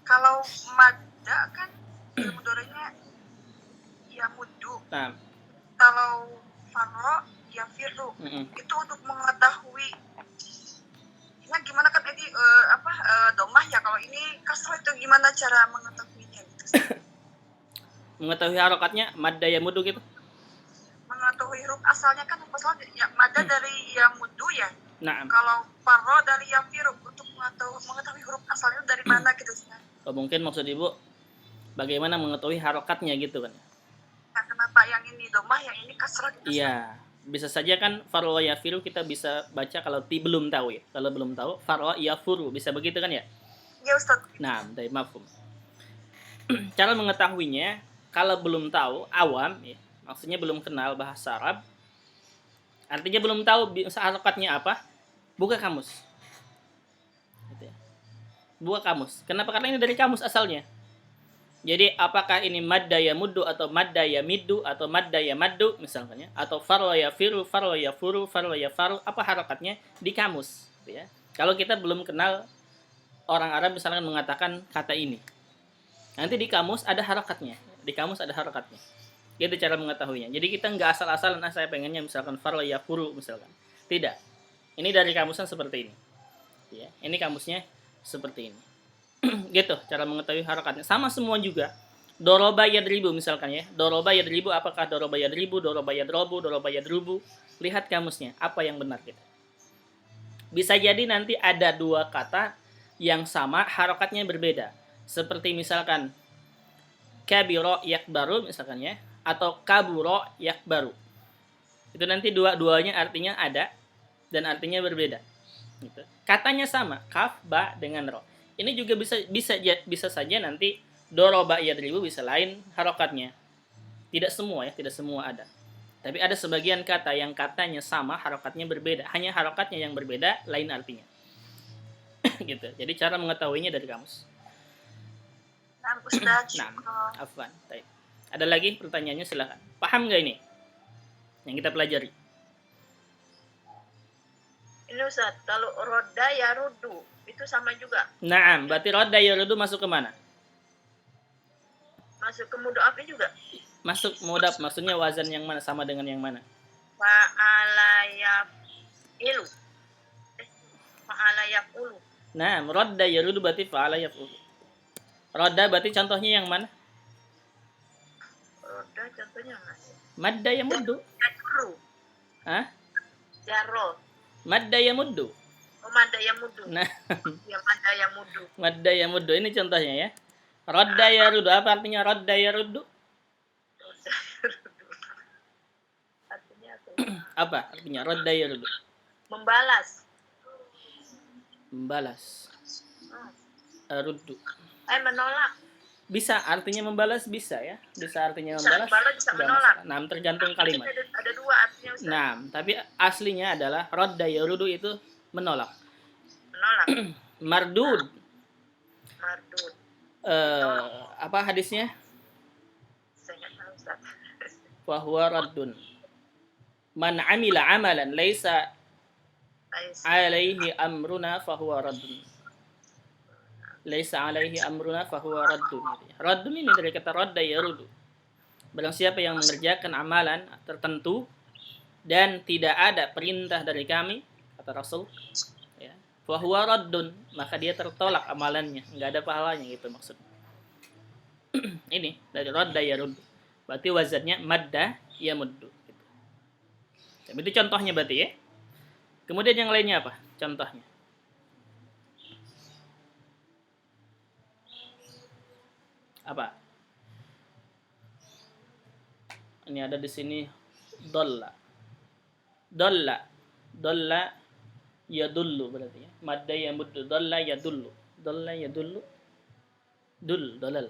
Kalau madda kan mudorenya ya mudu. Nah, Kalau farro ya firru. Itu untuk mengetahui ini gimana kan tadi domah ya, kalau ini kasroh itu gimana cara mengetahuinya gitu. mengetahui harokatnya madda ya mudu gitu. Mengetahui huruf asalnya kan asalnya ya madda dari yang mudu ya. Nah, Kalau farro dari yang firru, untuk mengetahui huruf asalnya dari mana gitu. mungkin maksud ibu bagaimana mengetahui harokatnya gitu kan. Nah, kenapa yang ini domah, yang ini kasroh gitu. Iya, bisa saja kan farwa yafiru kita bisa baca kalau belum tahu ya. Kalau belum tahu farwa yafuru bisa begitu kan ya? Ya Ustaz. Nah, dari mafhum. Cara mengetahuinya kalau belum tahu awam ya, maksudnya belum kenal bahasa Arab. Artinya belum tahu harokatnya apa? Buka kamus. Gitu ya. Buka kamus. Kenapa? Karena ini dari kamus asalnya. Jadi apakah ini madda ya muddu atau madda ya middu atau madda ya maddu misalnya, atau farwa ya firu, farwa ya furu, farwa ya faru, apa harokatnya di kamus gitu ya. Kalau kita belum kenal orang Arab misalkan mengatakan kata ini, nanti di kamus ada harokatnya, di kamus ada harokatnya. Gitu cara mengetahuinya. Jadi kita nggak asal-asalan saya pengennya misalkan farwa ya furu misalkan. Tidak. Ini dari kamusnya seperti ini. Ya, ini kamusnya seperti ini. Gitu cara mengetahui harokatnya. Sama semua juga. Doroba yadribu misalkan ya. Doroba yadribu, apakah doroba yadribu, doroba yadrobu, doroba yadrubu? Lihat kamusnya, apa yang benar gitu. Bisa jadi nanti ada dua kata yang sama, harokatnya berbeda. Seperti misalkan kabiro yakbaru misalkan ya, atau kaburo yakbaru. Itu nanti dua-duanya artinya ada dan artinya berbeda. Gitu. Katanya sama, kaf, ba dengan ro. Ini juga bisa saja nanti doroba yadribu bisa lain harokatnya. Tidak semua ya, tidak semua ada. Tapi ada sebagian kata yang katanya sama, harokatnya berbeda. Hanya harokatnya yang berbeda, lain artinya. Gitu. Jadi cara mengetahuinya dari kamus. Nah, Ustaz. Nah, afwan. Ada lagi pertanyaannya silakan. Paham nggak ini? Yang kita pelajari. Ini Ustaz, kalau roda ya rudu, itu sama juga. Nah, berarti roda ya rudu masuk ke mana? Masuk ke mudhaf juga. Masuk mudhaf, maksudnya wazan yang mana, sama dengan yang mana? Fa'ala yafilu. Fa'ala yafulu. Nah, roda ya rudu berarti fa'ala yafulu. Roda berarti contohnya yang mana? Roda contohnya mana? Madda ya muddu. Jarru. Hah? Jarro. Madda ya muddu. Oh, mada ya mudu. Nah, Ya mada ya mudu. madda ya muddu ini contohnya ya. Roda ya rudu, apa artinya roda ya rudu? Roda ya rudu. Artinya apa? Apa artinya roda ya rudu? Membalas. Membalas. Rudu. Menolak. Bisa artinya membalas, bisa ya. Bisa artinya Bisa membalas. membalas, bisa nggak menolak. masalah. Nah, tergantung kalimat. Ada dua artinya Ustaz. Nah, tapi aslinya adalah roda ya rudu itu menolak. Menolak. Mardud. Mardud. Apa hadisnya? Saya nggak tahu Ustaz. Fahuwa raddun. Man amila amalan laisa alaihi amruna fahuwa raddun. Laisa alaihi amruna fahuwa raddun. Raddun ini dari kata radda yarudu. Barang siapa yang mengerjakan amalan tertentu dan tidak ada perintah dari kami, kata Rasul, ya, fahuwa raddun, maka dia tertolak amalannya, enggak ada pahalanya gitu maksudnya. Ini dari radda yarudu. Berarti wazannya madda yamuddu gitu. Tapi itu contohnya berarti ya. Kemudian yang lainnya apa? Contohnya. Apa? Ini ada di sini dolla. Dolla. Dolla yadullu berarti ya. Madda yamuddu. Dolla yadullu. Dolla yadullu. Dul, dolal.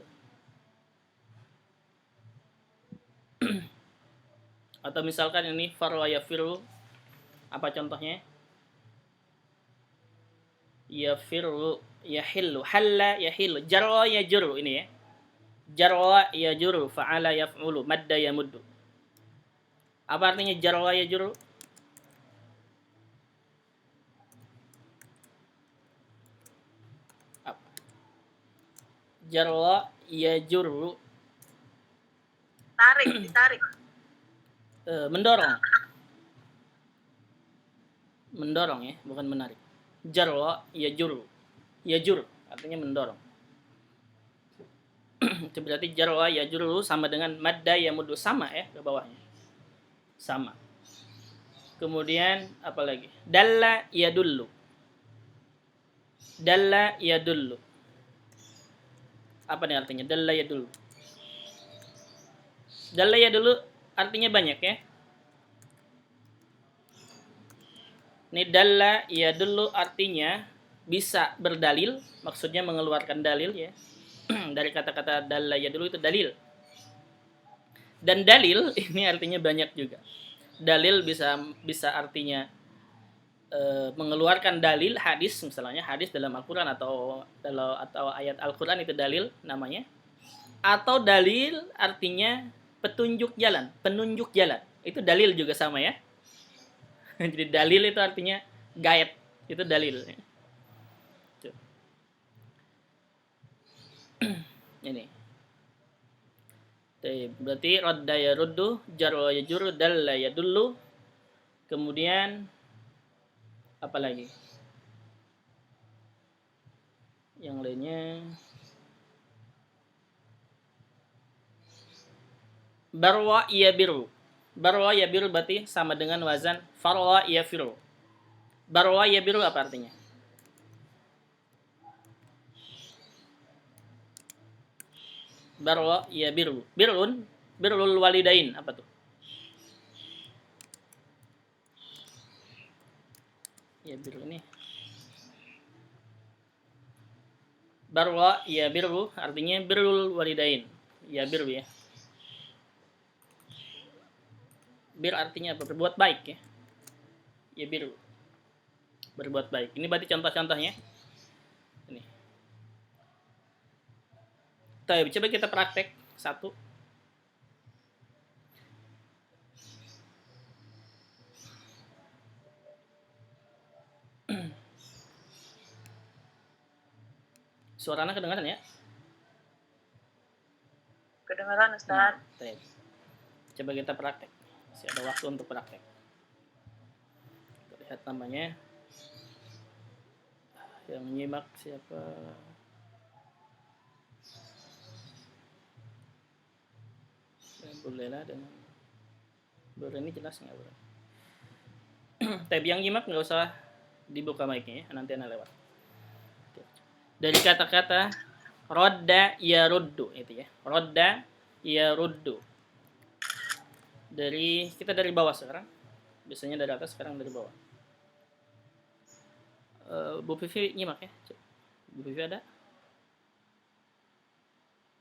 Atau misalkan ini farwa yafiru. Apa contohnya? Yafiru, yahillu, halla yahillu, jarra yajru ini ya. Jarra yajru, fa'ala yaf'ulu, madda yamuddu. Apa artinya jarra yajru? Apa? Jarra yajru, ditarik. mendorong. Mendorong ya, bukan menarik. Jarra yajru. Yajur artinya mendorong. Itu berarti jarra yajru sama dengan madda yamuddu, sama ya ke bawahnya. Sama. Kemudian apa lagi? Dalla yadullu. Dalla yadullu. Apa nih artinya? Dalla yadullu. Dalla yadullu artinya banyak ya. Ini dalla yadullu artinya bisa berdalil, maksudnya mengeluarkan dalil ya. Dari kata-kata dalla yadullu itu dalil. Dan dalil ini artinya banyak juga. Dalil bisa artinya mengeluarkan dalil, hadis misalnya, hadis dalam Al-Qur'an atau ayat Al-Qur'an itu dalil namanya. Atau dalil artinya petunjuk jalan, penunjuk jalan. Itu dalil juga sama ya. Jadi dalil itu artinya guide, itu dalil. Ini. Berarti radda yaruddu, jarra yajurru, dalla yadullu. Kemudian apa lagi? Yang lainnya barwa yabiru. Barwa yabiru berarti sama dengan wazan farwa yafiru. Barwa yabiru apa artinya? Barwa yabiru. Birrul walidain apa tuh? Yabiru ini. Barwa yabiru artinya birrul walidain. Yabiru ya. Bir artinya apa? Berbuat baik ya. Ya biru. Berbuat baik. Ini berarti contoh-contohnya. Ini. Coba kita praktek satu. Suaranya kedengaran ya? Kedengaran Ustaz. Coba kita praktek. Masih ada waktu untuk praktek. Kita lihat namanya. Yang menyimak siapa? Bolehlah dengan ini jelas nggak boleh. Tapi yang nyimak nggak usah dibuka mic-nya ya, nanti ana lewat. Dari kata-kata rodda yaruddu itu ya. Rodda yaruddu. Kita dari bawah sekarang. Biasanya dari atas, sekarang dari bawah. Bu Vivi nyimak ya. Bu Vivi ada?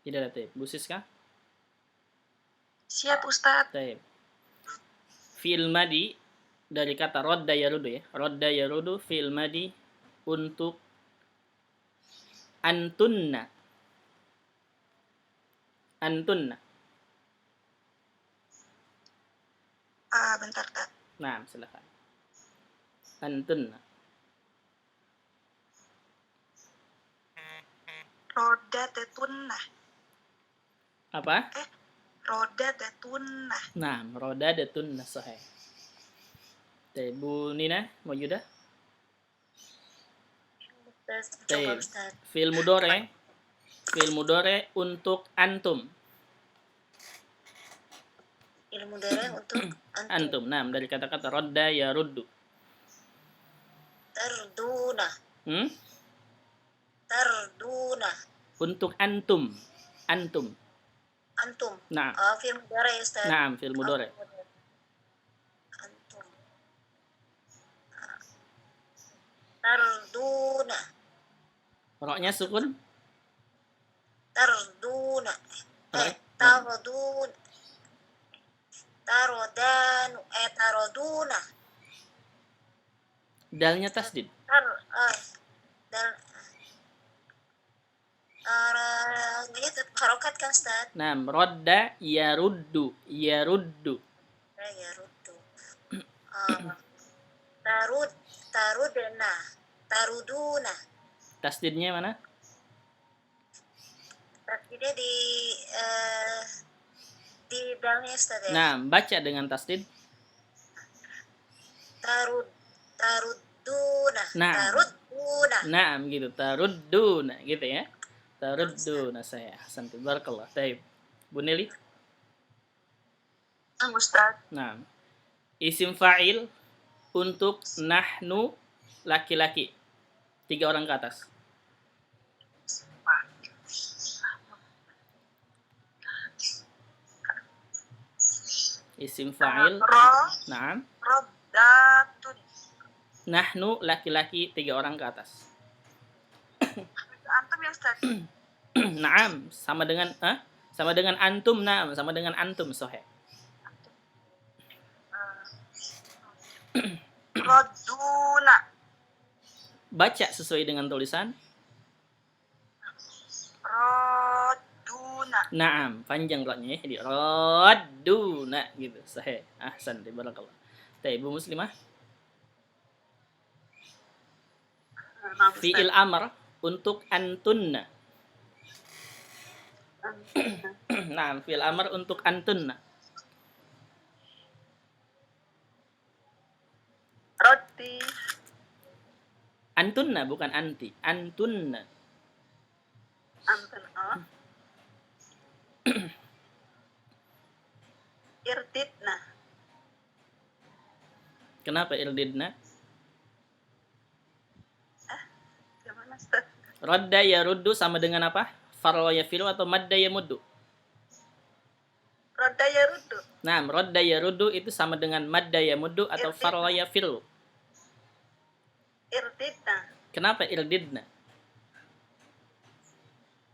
Tidak ada. Bu Siska? Siap Ustadz. Fi'il madi dari kata rodda yarudu ya. Rodda yarudu fi'il madi untuk antunna. Antunna. Bentar, Kak. Nah, silakan. Antunna. Roda tetunna. Apa? Roda tetunna. Nah, roda tetunna sahih. Bu Nina, Maujudah? Coba Ustaz. Fi'il mudhari. Fi'il mudhari untuk antum. Ilmu darah untuk Antum. Nah, dari kata-kata rodda yaruddu. Tarduna. Tarduna. Untuk antum. Antum. Antum. Nah, Fi'il mudhari ya Ustaz. naam fi'il mudhari. Antum. Tarduna. Roknya sukun. Tarduna. Ra- Tardun. Tarodanu. Taroduna. Dalnya tasdid. Dan ini harokat kan Ustaz? Naam, rodda yaruddu, yaruddu. Ya ruddu. Tarudna. Taruduna. Tasdidnya mana? Tasdidnya di dalnya Ustaz ya. Nah, baca dengan tasdid. Taruduna. Nah. Taruduna. Naam gitu, tarudduna gitu ya. Tarudduna saya. Santi barakallah. Baik. Bu Nelly. Ustaz. Nah, isim fa'il untuk nahnu laki-laki. 3 orang ke atas. Isim fa'il. Nah, Roddatun. nahnu laki-laki 3 orang ke atas. Antum ya Ustaz. Naam, sama dengan antum, naam, sama dengan antum sohe. Roduna. Baca sesuai dengan tulisan. Roduna. Naam, panjang rotnya ya. Jadi radduna gitu. Sahih. Ahsan, barakallah. Baik, Bu Muslimah. Fi'il amr untuk antunna. Nah, fi'il amr untuk antunna. Roti. Antunna bukan anti. Antunna. Antun. Irditna. Kenapa irdidna? Gimana Ustaz? Radda yaruddu sama dengan apa? Farwa yafilu atau madda yamuddu? Roda ya rudu. Nah, radda yaruddu itu sama dengan madda yamuddu atau Irdidna. farwa yafilu. Irditna. Kenapa irdidna?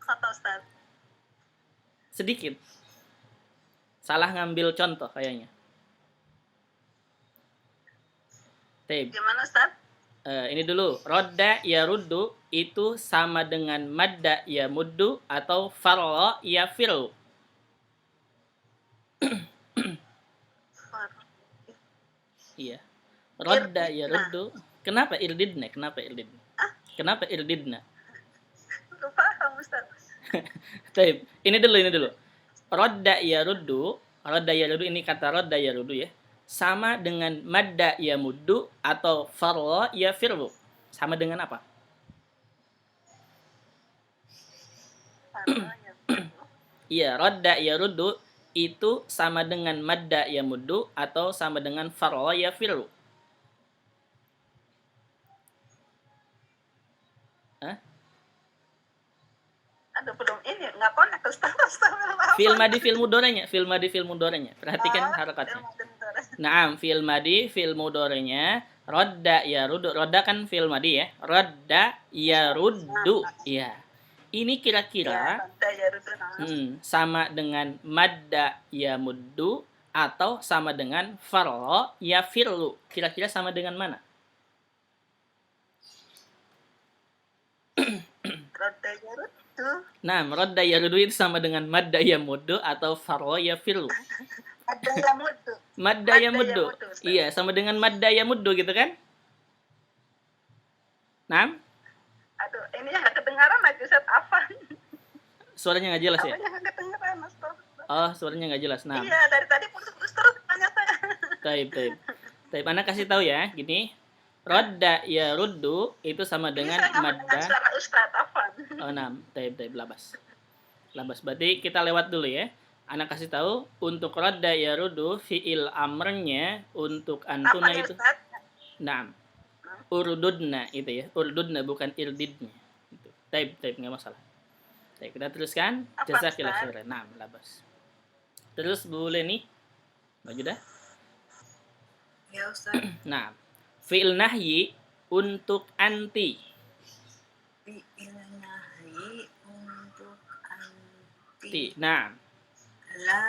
Kata Ustaz. Sedikit. Salah ngambil contoh kayaknya. Taib. Gimana Ustaz? Ini dulu. Rodda yaruddu itu sama dengan madda yamuddu atau farwa yafilu. Iya. Rodda yaruddu. Kenapa irdidna? Kenapa irdidna? Kenapa irdidna? Lupa paham Ustaz. Taib. Ini dulu. Rodda yaruddu ini kata rodda yaruddu ya. Sama dengan madda yamuddu atau farwa yafiru. Sama dengan apa? Iya, rodda yaruddu itu sama dengan madda yamuddu atau sama dengan farwa yafiru. Aduh belum ini nggak konek Ustaz. Fil madi fil mudorenya. Perhatikan harokatnya. Naam, fil madi fil mudorenya. Rodda yaruddu. Rodda kan fil madi ya. Rodda yaruddu. Iya. Ini kira-kira sama dengan madda yamuddu atau sama dengan farwa yafiru. Kira-kira sama dengan mana? Roda ya rudu. Nah, rodda yaruddu itu sama dengan madda yamuddu atau farwa yafiru. Ada yang mudu. Madda yamuddu. Ustaz. Iya, sama dengan madda yamuddu gitu kan? Nah, Aduh, ini yang nggak kedengaran lagi Ustaz apa? suaranya nggak jelas ya? Apanya nggak kedengaran Ustaz? Oh, suaranya nggak jelas. Nah, Iya, dari tadi putus-putus terus tanya saya. taib. Anak kasih tahu ya, gini. Rodda yaruddu itu sama dengan Ini saya nggak mendengar madda. suara Ustaz apa? Oh, nah, taib, labas. Berarti kita lewat dulu ya. Anak kasih tahu untuk rodda yaruddu fi'il amrnya untuk antuna Apanya itu. Ustaz? Nah, urdudna itu ya. Urdudna bukan irdidnya. Itu. Taib, nggak masalah. Taib, kita teruskan. Apa, Jazakillah Ustaz? khairan. Nah, labas. Terus Bu Leni, maju dah. Ya Ustaz. Nah, fi'il nahyi untuk anti. Fi'il nahyi untuk Ti. anti. Nah, La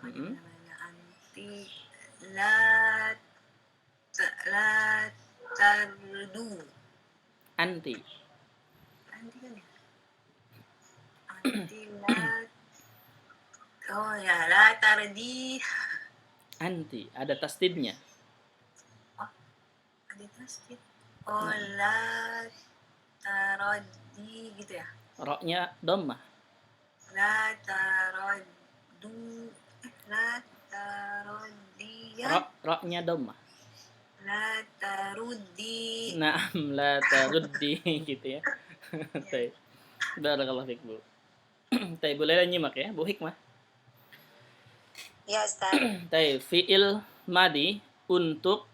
Mm-mm. namanya anti la la tardu. Anti. Anti kan ya? Anti la oh ya la tardi. Anti. Ada tasdidnya. Ada tasdid. Oh la tardi gitu ya. Roknya dhammah. La taraddu la taraddiya Roknya dhammah. la taruddi. Naam, la taruddi gitu ya. Baik. Barakallahu fiik, Bu. Baik, boleh nyimak ya, Bu Hikmah. Ya Ustaz. Baik, fi'il madi untuk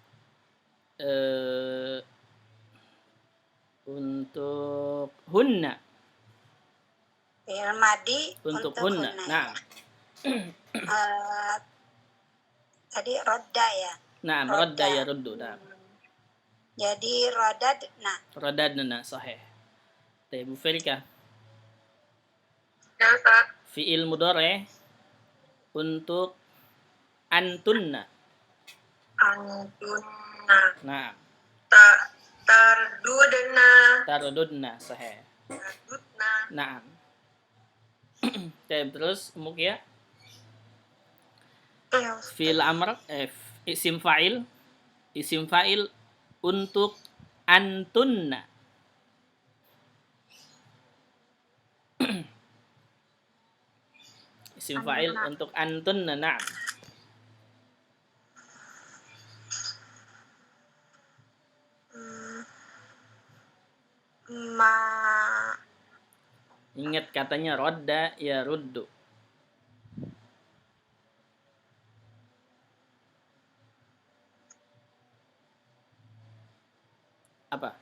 hunna. Fi'il madi Untuk untuk hunna. hunna. Nah, Tadi rodda ya. nah, Rodda. radda ya ruddu. Nah, Jadi rodad. Nah, radadna sahih. Baik, Bu Ferika. Ya Ustaz. Fi'il mudhari untuk antunna. Antunna Nah, tardudna tarududna sahih. tardudna Nah. Baik, terus Mukia. ya Fi'il amr isim fa'il untuk antunna. Isim fa'il untuk antunna. Na'am. ma Ingat katanya rodda ya ruddu. Apa?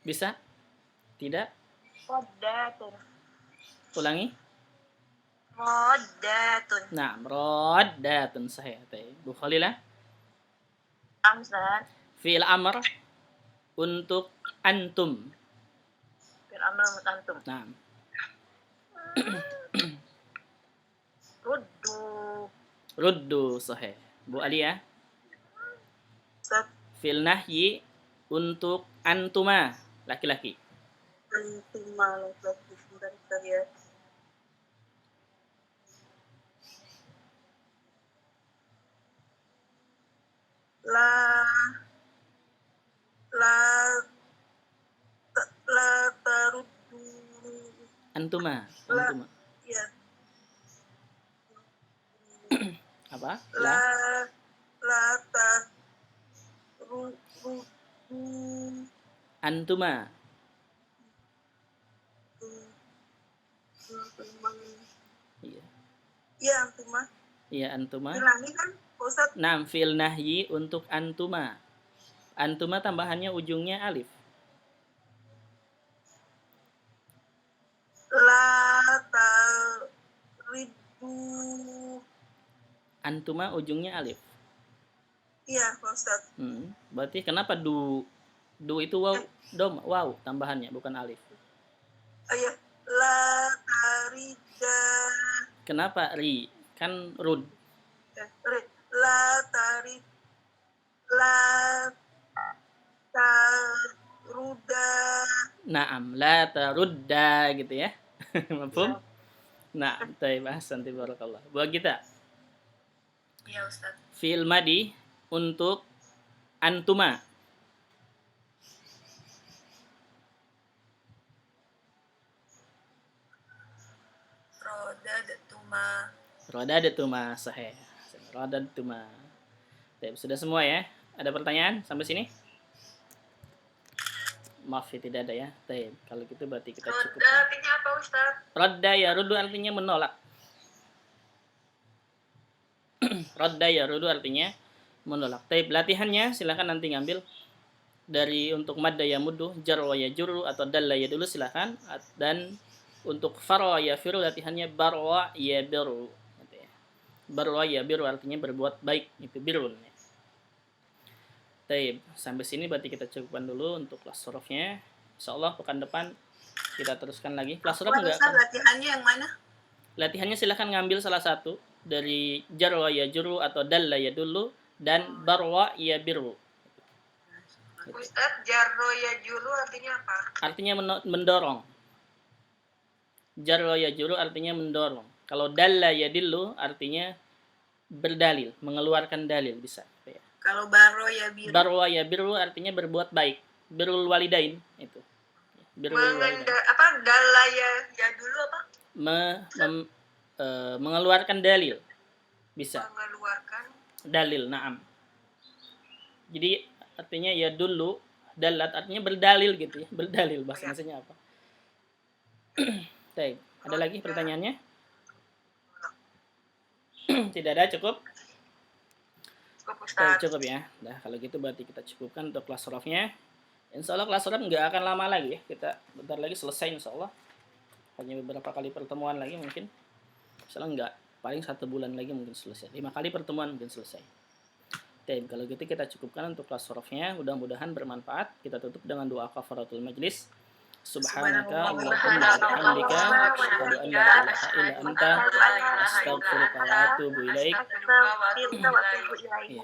Bisa? Tidak? roddatun. Ulangi. Roddatun. Nah, roddatun sahih. Bu Khalilah. Amsat Fi'il amr untuk antum. fil amr mutantum Nah, ruddu ruddu sahih. Bu Alia. Ustaz. Fi'il nahyi untuk antuma, laki-laki. Antuma laki-laki. Sebentar ya. La taruddu. Antuma. Ya. Apa? La taruddu. Antuma. Iya. Iya, antuma. Iya, antuma. Ulangi kan, Ustaz? Nah, fi'il nahyi untuk antuma. Antuma tambahannya ujungnya alif. La taridu. Antuma ujungnya alif. Iya, Pak Ustaz. Berarti kenapa du itu wow tambahannya bukan alif. Iya, la tarida. Kenapa ri? Kan rud. La tarid. La taruda. Naam, la tarudda gitu ya. Mafhum? Nah, baik, ahsan barakallah. Buat kita ya Ustaz. fi'il madi untuk antuma. Rodadatuma sahih. Rodadatuma. Baik, sudah semua ya? Ada pertanyaan sampai sini? Maaf ya, tidak ada ya. Baik, kalau gitu berarti kita cukup. Rodda artinya apa Ustaz? Rodda ya rudu artinya menolak. Rodda ya rudu artinya menolak. Baik, latihannya silakan nanti ngambil Dari untuk madda ya muddu, jarwa ya juru atau dalla ya dulu silahkan. Dan untuk farwa ya firu latihannya barwa ya biru gitu ya. Barwa ya biru artinya berbuat baik, itu birun ya. Taib, sampai sini berarti kita cukupkan dulu untuk kelas sorofnya. Insyaallah pekan depan kita teruskan lagi. Kelas sorof enggak? Latihannya yang mana? Latihannya silahkan ngambil salah satu dari jarwa ya juru atau dalla ya dulu dan barwa ya biru. Ustadz, jarro ya juru artinya apa? Artinya mendorong. Jarwa ya juru artinya mendorong. Kalau dalla ya dillu artinya berdalil, mengeluarkan dalil bisa. Ya. Kalau baro ya biru. Barwa ya biru artinya berbuat baik. Birrul walidain itu. Birrul walidain. Dalla ya dulu apa? Mengeluarkan dalil. Bisa. Mengeluarkan Dalil, na'am. Jadi artinya ya dulu, dalat artinya berdalil gitu ya. Berdalil bahasa Indonesia apa? Baik, ada lagi pertanyaannya? Tidak ada, cukup? Cukup Baik, Ustadz. cukup ya. Nah, kalau gitu berarti kita cukupkan untuk kelas sorofnya. Insya Allah kelas sorof nggak akan lama lagi ya. Kita bentar lagi selesai insya Allah. Hanya beberapa kali pertemuan lagi mungkin. Insya Allah nggak. Paling 1 bulan lagi mungkin selesai. 5 kali pertemuan mungkin selesai. Dan kalau gitu kita cukupkan untuk kelas sorofnya. Mudah-mudahan bermanfaat. Kita tutup dengan doa kafaratul majlis. Subhanaka Allahumma wa bihamdika asyhadu an la ilaha illa anta astaghfiruka wa atubu ilaik. Astagfirullah wa atubu ilaik. Iya.